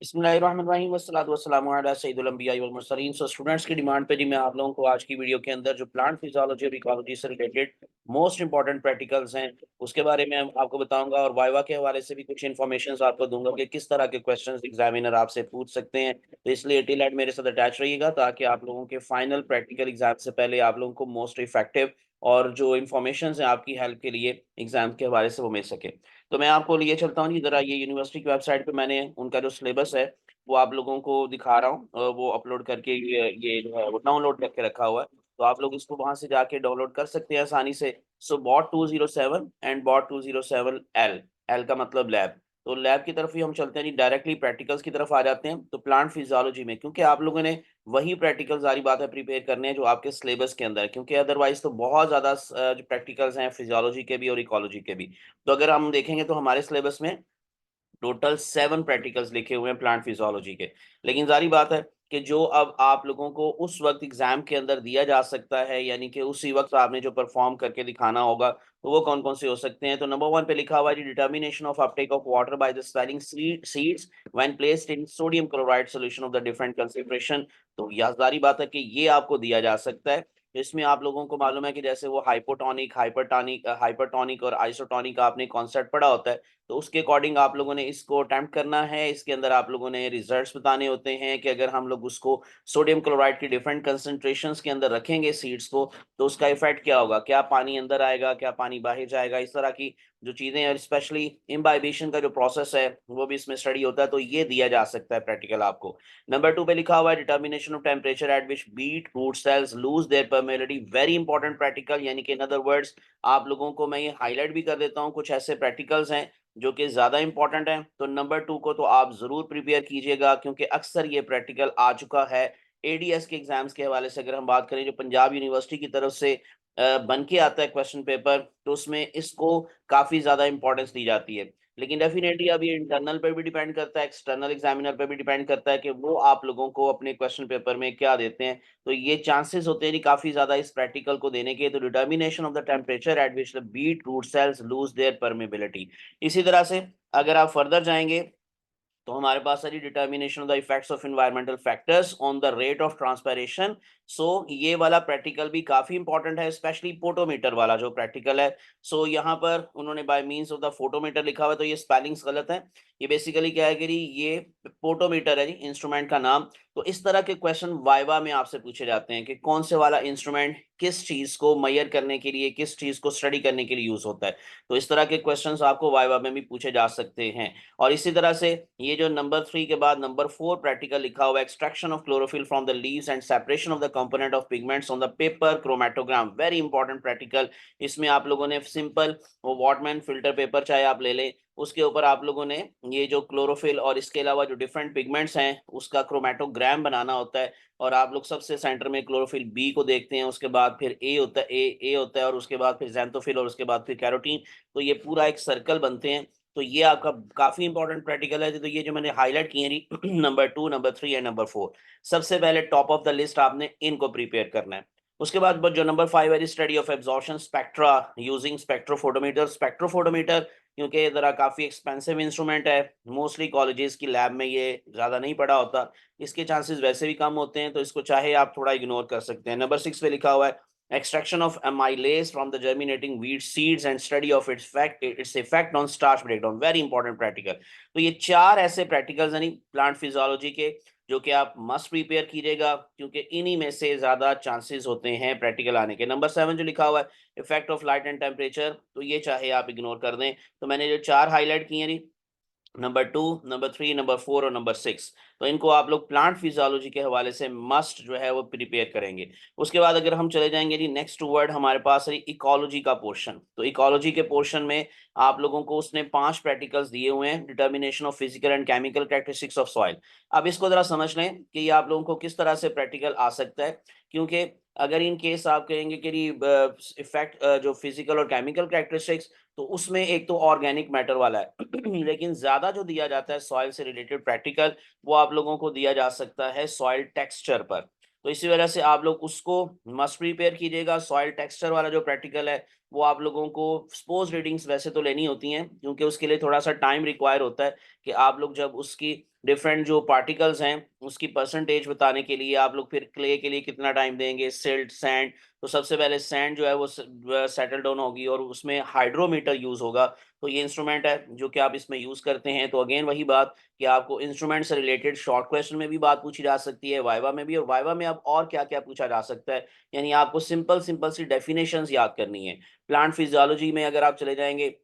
बिस्मिल्लाहिर्रहमानिर्रहीम वस्सलातु वस्सलामु अला सय्यिदिल अंबिया'i वल मुरसलीन। सो स्टूडेंट्स की डिमांड पे जी मैं आप लोगों को आज की वीडियो के अंदर जो प्लांट फिजियोलॉजी और इकोलॉजी से रिलेटेड मोस्ट इंपॉर्टेंट प्रैक्टिकल्स हैं उसके बारे में आपको बताऊंगा और वाइवा के हवाले से भी कुछ इन्फॉर्मेशन आपको दूंगा कि किस तरह के क्वेश्चंस एग्जामिनर आपसे पूछ सकते हैं। तो इसलिए टिल एट मेरे साथ अटैच रहिएगा ताकि आप लोगों के फाइनल प्रैक्टिकल एग्जाम से पहले आप लोगों को मोस्ट इफेक्टिव और जो इन्फॉर्मेशन है आपकी हेल्प के लिए एग्जाम के हवाले से वो मिल सके। तो मैं आपको लिए चलता हूँ जी, जरा ये यूनिवर्सिटी की वेबसाइट पे मैंने उनका जो सिलेबस है वो आप लोगों को दिखा रहा हूँ। वो अपलोड करके ये जो है वो डाउनलोड करके रखा हुआ है, तो आप लोग इसको वहां से जाके डाउनलोड कर सकते हैं आसानी से। So bot 207 and bot 207 L, L का मतलब लैब। तो लैब की तरफ ही हम चलते हैं जी, डायरेक्टली प्रैक्टिकल्स की तरफ आ जाते हैं। तो प्लांट फिजियोलॉजी में क्योंकि आप लोगों ने वही प्रैक्टिकल सारी बात है प्रिपेयर करने हैं जो आपके सिलेबस के अंदर है, क्योंकि अदरवाइज तो बहुत ज्यादा जो प्रैक्टिकल्स हैं फिजियोलॉजी के भी और इकोलॉजी के भी। तो अगर हम देखेंगे तो हमारे सिलेबस में टोटल 7 प्रैक्टिकल्स लिखे हुए हैं प्लांट फिजियोलॉजी के। लेकिन जारी बात है कि जो अब आप लोगों को उस वक्त एग्जाम के अंदर दिया जा सकता है, यानी कि उसी वक्त आपने जो परफॉर्म करके दिखाना होगा, तो वो कौन कौन से हो सकते हैं। तो नंबर 1 पे लिखा हुआ है determination of Uptake of water by the swelling seeds when placed in sodium chloride solution of the different concentration. तो यह जारी बात है कि ये आपको दिया जा सकता है। इसमें आप लोगों को मालूम है कि जैसे वो हाइपोटोनिक, हाइपरटोनिक और आइसोटोनिक का आपने कॉन्सेप्ट पढ़ा होता है, तो उसके अकॉर्डिंग आप लोगों ने इसको अटेम्प्ट करना है। इसके अंदर आप लोगों ने रिजल्ट्स बताने होते हैं कि अगर हम लोग उसको सोडियम क्लोराइड की डिफरेंट कंसंट्रेशंस के अंदर रखेंगे सीड्स को, तो उसका इफेक्ट क्या होगा, क्या पानी अंदर आएगा, क्या पानी बाहर जाएगा, इस तरह की जो चीजें हैं। और स्पेशली इम्बाइबेशन का जो प्रोसेस है वो भी इसमें स्टडी होता है, तो ये दिया जा सकता है प्रैक्टिकल आपको। नंबर 2 पे लिखा हुआ है determination of temperature at which beetroot cells lose their permeability, very important practical. यानी कि इन अदर वर्ड्स आप लोगों को मैं ये हाईलाइट भी कर देता हूँ, कुछ ऐसे प्रैक्टिकल्स हैं जो कि ज्यादा इंपॉर्टेंट है। तो नंबर 2 को तो आप जरूर प्रिपेयर कीजिएगा, क्योंकि अक्सर ये प्रैक्टिकल आ चुका है एडीएस के एग्जाम्स के हवाले से। अगर हम बात करें जो पंजाब यूनिवर्सिटी की तरफ से बन के आता है क्वेश्चन पेपर, तो उसमें इसको काफी ज्यादा इंपॉर्टेंस दी जाती है। लेकिन डेफिनेटली अब ये इंटरनल पे भी डिपेंड करता है, एक्सटर्नल एग्जामिनर पे भी डिपेंड करता है कि वो आप लोगों को अपने क्वेश्चन पेपर में क्या देते हैं। तो ये चांसेस होते हैं जी काफी ज्यादा इस प्रैक्टिकल को देने के। तो determination of the temperature at which the beetroot cells lose their permeability. इसी तरह से अगर आप फर्दर जाएंगे तो हमारे पास है determination of the effects of environmental factors on the rate of transpiration. So ये वाला प्रैक्टिकल भी काफी इंपॉर्टेंट है, स्पेशली फोटोमीटर वाला जो प्रैक्टिकल है। सो यहाँ पर उन्होंने by means of the photometer लिखा हुआ है, तो ये स्पेलिंग्स गलत है। ये बेसिकली क्या है कि ये फोटोमीटर है जी, इंस्ट्रूमेंट का नाम। तो इस तरह के क्वेश्चन वाइवा में आपसे पूछे जाते हैं कि कौन से वाला इंस्ट्रूमेंट किस चीज को मेजर करने के लिए, किस चीज को स्टडी करने के लिए यूज होता है। तो इस तरह के क्वेश्चंस आपको वाइवा में भी पूछे जा सकते हैं। और इसी तरह से ये जो नंबर 3 के बाद नंबर 4 प्रैक्टिकल लिखा हुआ है extraction of chlorophyll from the leaves and separation of the component of pigments on the paper chromatogram, very important practical. इसमें आप लोगों ने सिंपल वो वॉटमैन फिल्टर पेपर चाहे आप ले लें, उसके ऊपर आप लोगों ने ये जो क्लोरोफिल और इसके अलावा जो डिफरेंट पिगमेंट्स हैं उसका क्रोमेटोग्राम बनाना होता है। और आप लोग सबसे सेंटर में क्लोरोफिल बी को देखते हैं, उसके बाद फिर ए होता है, ए होता है, और उसके बाद फिर ज़ैंथोफिल, और उसके बाद फिर कैरोटीन। तो ये पूरा एक सर्कल बनते हैं। तो ये आपका काफी इंपॉर्टेंट प्रैक्टिकल है। तो ये जो मैंने हाईलाइट किए हैं नंबर 2, नंबर 3 एंड नंबर 4, सबसे पहले टॉप ऑफ द लिस्ट आपने इनको प्रिपेयर करना है। उसके बाद जो नंबर 5 है study of absorption spectra using spectrophotometer. Spectrophotometer क्योंकि जरा काफी एक्सपेंसिव इंस्ट्रूमेंट है, मोस्टली कॉलेजेस की लैब में ये ज्यादा नहीं पड़ा होता, इसके चांसेस वैसे भी कम होते हैं, तो इसको चाहे आप थोड़ा इग्नोर कर सकते हैं। नंबर 6 पे लिखा हुआ है extraction of amylase from the germinating wheat seeds and study of its effect on starch breakdown, very important practical। तो ये 4 ऐसे प्रैक्टिकल्स यानी प्लांट फिजियोलॉजी के जो कि आप मस्ट प्रिपेयर कीजिएगा, क्योंकि इन्हीं में से ज्यादा चांसेस होते हैं प्रैक्टिकल आने के। नंबर 7 जो लिखा हुआ है effect of light and temperature, तो ये चाहे आप इग्नोर कर दें। तो मैंने जो 4 हाईलाइट किए हैं, नंबर 2, नंबर 3, नंबर 4 और नंबर 6, तो इनको आप लोग प्लांट फिजियोलॉजी के हवाले से मस्ट जो है वो प्रिपेयर करेंगे। उसके बाद अगर हम चले जाएंगे जी नेक्स्ट वर्ड हमारे पास है इकोलॉजी का पोर्शन। तो इकोलॉजी के पोर्शन में आप लोगों को उसने 5 प्रैक्टिकल्स दिए हुए हैं, determination of physical and chemical characteristics of soil. अब इसको जरा समझ लें कि ये आप लोगों को किस तरह से प्रैक्टिकल आ सकता है, क्योंकि अगर इन केस आप कहेंगे कि इफेक्ट जो फिजिकल और केमिकल कैरेक्टरिस्टिक्स, तो उसमें एक तो ऑर्गेनिक मैटर वाला है लेकिन ज्यादा जो दिया जाता है सॉइल से रिलेटेड प्रैक्टिकल, वो आप लोगों को दिया जा सकता है सॉइल टेक्सचर पर। तो इसी वजह से आप लोग उसको मस्ट प्रिपेयर कीजिएगा। सॉइल टेक्सचर वाला जो प्रैक्टिकल है वो आप लोगों को सपोज रीडिंग्स वैसे तो लेनी होती हैं, क्योंकि उसके लिए थोड़ा सा टाइम रिक्वायर होता है कि आप लोग जब उसकी डिफरेंट जो पार्टिकल्स हैं उसकी परसेंटेज बताने के लिए आप लोग फिर क्ले के लिए कितना टाइम देंगे, सिल्ट, सैंड। तो सबसे पहले सैंड जो है वो सेटल डाउन होगी और उसमें हाइड्रोमीटर यूज होगा। तो ये इंस्ट्रूमेंट है जो कि आप इसमें यूज करते हैं। तो अगेन वही बात कि आपको इंस्ट्रूमेंट से रिलेटेड शॉर्ट क्वेश्चन में भी बात पूछी जा सकती है, वाइवा में भी। और वाइवा में अब और क्या क्या पूछा जा सकता है, यानी आपको सिंपल सिंपल सी डेफिनेशंस याद करनी है। प्लांट फिजियोलॉजी में अगर आप चले जाएंगे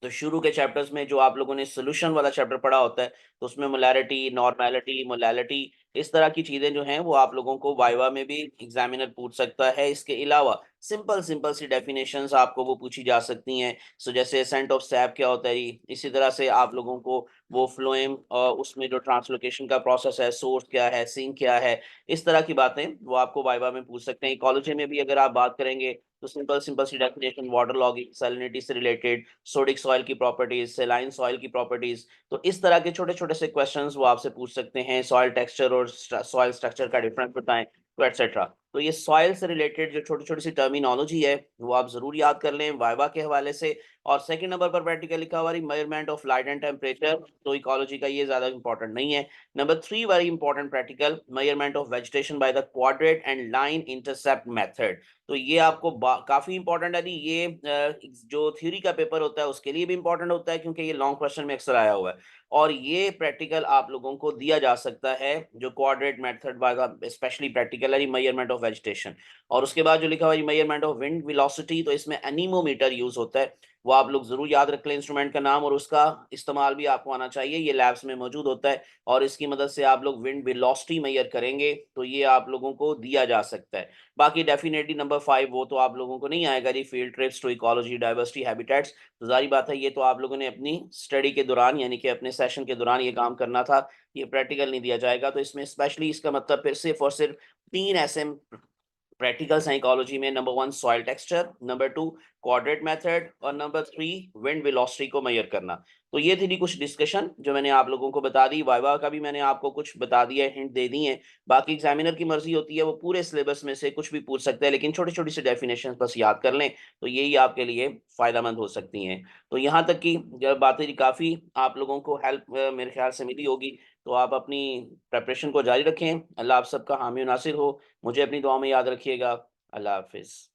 तो शुरू के चैप्टर्स में जो आप लोगों ने सॉल्यूशन वाला चैप्टर पढ़ा होता है, तो उसमें मोलैरिटी, नॉर्मेलिटी, मोलैलिटी, इस तरह की चीजें जो हैं वो आप लोगों को वाइवा में भी एग्जामिनर पूछ सकता है। इसके अलावा सिंपल सिंपल सी डेफिनेशंस आपको वो पूछी जा सकती हैं। सो जैसे एसेंट ऑफ सैप क्या होता है जी, इसी तरह से आप लोगों को वो फ्लोएम, उसमें जो ट्रांसलोकेशन का प्रोसेस है, सोर्स क्या है, सिंक क्या है, इस तरह की बातें वो आपको वाइवा में पूछ सकते हैं। इकोलॉजी में भी अगर आप बात करेंगे तो सिंपल सिंपल सी डेफिनेशन, वाटर लॉगिंग, सैलिनिटी से रिलेटेड, सोडिक सॉइल की प्रॉपर्टीज, सेलाइन सॉइल की प्रॉपर्टीज, तो इस तरह के छोटे छोटे से क्वेश्चंस वो आपसे पूछ सकते हैं। सॉइल टेक्सचर और सॉइल स्ट्रक्चर का डिफरेंस बताएं, तो एटसेट्रा। तो ये सॉइल से रिलेटेड जो छोटी छोटी सी टर्मिनोलॉजी है वो आप जरूर याद कर लें वाइवा के हवाले से। और सेकंड नंबर पर प्रैक्टिकल लिखा हुआ है measurement of light and temperature, तो इकोलॉजी का ये ज्यादा इंपॉर्टेंट नहीं है। Number 3 very important practical, measurement of vegetation by the quadrat and line intercept method. तो ये आपको काफी इंपॉर्टेंट है। ये जो थ्योरी का पेपर होता है उसके लिए भी इंपॉर्टेंट होता है, क्योंकि ये लॉन्ग क्वेश्चन में अक्सर आया हुआ है। और ये प्रैक्टिकल आप लोगों को दिया जा सकता है जो कोऑर्डिनेट मेथड वाला स्पेशली प्रैक्टिकल है, मेजरमेंट ऑफ वेजिटेशन। और उसके बाद जो लिखा हुआ है मेजरमेंट ऑफ विंड वेलोसिटी, तो इसमें एनीमोमीटर यूज होता है। वो आप लोग जरूर याद रख लें इंस्ट्रूमेंट का नाम, और उसका इस्तेमाल भी आपको आना चाहिए। ये लैब्स में मौजूद होता है और इसकी मदद से आप लोग विंड वेलोसिटी मेजर करेंगे, तो ये आप लोगों को दिया जा सकता है। बाकी डेफिनेटली नंबर 5 वो तो आप लोगों को नहीं आएगा जी, field trips to ecology, diversity, habitats. तो जारी बात है ये तो आप लोगों ने अपनी स्टडी के दौरान यानी कि अपने सेशन के दौरान ये काम करना था। ये प्रैक्टिकल नहीं दिया जाएगा। तो इसमें स्पेशली इसका मतलब फिर सिर्फ और सिर्फ 3 ऐसे प्रैक्टिकल साइकोलॉजी में, number 1 soil texture, number 2 coordinate method, और नंबर 3 विंड वेलोसिटी को मेजर करना। तो ये थी कुछ डिस्कशन जो मैंने आप लोगों को बता दी। वाइवा का भी मैंने आपको कुछ बता दिया है, हिंट दे दी है। बाकी एग्जामिनर की मर्जी होती है, वो पूरे सिलेबस में से कुछ भी पूछ सकते हैं, लेकिन छोटी छोटी सी डेफिनेशन बस याद कर लें तो यही आपके लिए फायदेमंद हो सकती हैं। तो यहाँ तक की जब बातें काफ़ी आप लोगों को हेल्प मेरे ख्याल से मिली होगी। तो आप अपनी प्रेपरेशन को जारी रखें। अल्लाह आप सबका हामी नासिर हो। मुझे अपनी दुआ में याद रखिएगा। अल्लाह हाफिज़।